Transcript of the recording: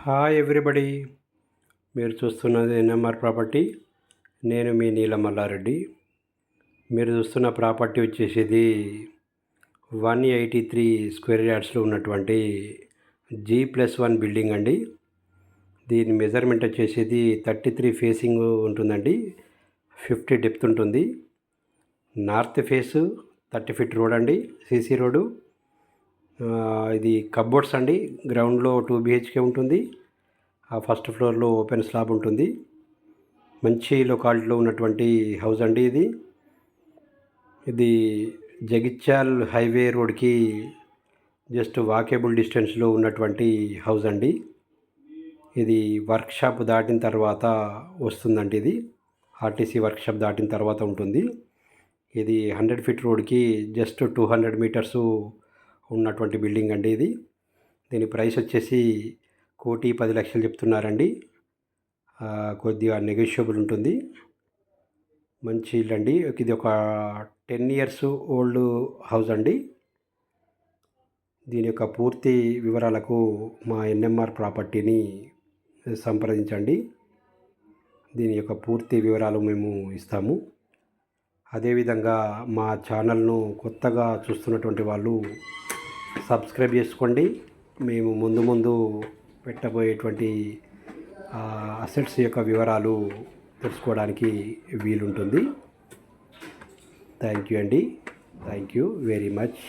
Hi everybody, మీరు చూస్తున్నది NMR property. నేను మీ నీలం మల్లారెడ్డి. మీరు చూస్తున్న ప్రాపర్టీ వచ్చేసి 183 స్క్వేర్ యార్డ్స్లో ఉన్నటువంటి G+1 బిల్డింగ్ అండి. దీని మెజర్మెంట్ వచ్చేసి 33 ఫేసింగ్ ఉంటుందండి, 50 డెప్త్ ఉంటుంది. నార్త్ ఫేసు 30 ఫీట్ రోడ్ అండి, సీసీ రోడ్డు. ఇది కబ్బోర్డ్స్ అండి. గ్రౌండ్లో 2 BHK ఉంటుంది. ఆ ఫస్ట్ ఫ్లోర్లో ఓపెన్ స్లాబ్ ఉంటుంది. మంచి లొకాలిటీలో ఉన్నటువంటి హౌస్ అండి ఇది. ఇది జగిత్యాల్ హైవే రోడ్కి జస్ట్ వాకేబుల్ డిస్టెన్స్లో ఉన్నటువంటి హౌస్ అండి. ఇది వర్క్షాప్ దాటిన తర్వాత వస్తుందండి. ఇది ఆర్టీసీ వర్క్షాప్ దాటిన తర్వాత ఉంటుంది. ఇది 100 ఫీట్ రోడ్కి జస్ట్ 200 మీటర్సు ఉన్నటువంటి బిల్డింగ్ అండి ఇది. దీని ప్రైస్ వచ్చేసి 1,10,00,000 చెప్తున్నారండి. కొద్దిగా నెగోషియబుల్ ఉంటుంది. మంచి ఇల్లు అండి. ఇది ఒక 10 ఇయర్స్ ఓల్డ్ హౌస్ అండి. దీని యొక్క పూర్తి వివరాలకు మా ఎన్ఎంఆర్ ప్రాపర్టీని సంప్రదించండి. దీని యొక్క పూర్తి వివరాలు మేము ఇస్తాము. అదేవిధంగా మా ఛానల్ను కొత్తగా చూస్తున్నటువంటి వాళ్ళు సబ్స్క్రైబ్ చేసుకోండి. మేము ముందు పెట్టబోయేటువంటి అసెట్స్ యొక్క వివరాలు తెలుసుకోవడానికి వీలుంటుంది. థ్యాంక్ యూ అండి. Thank you very much.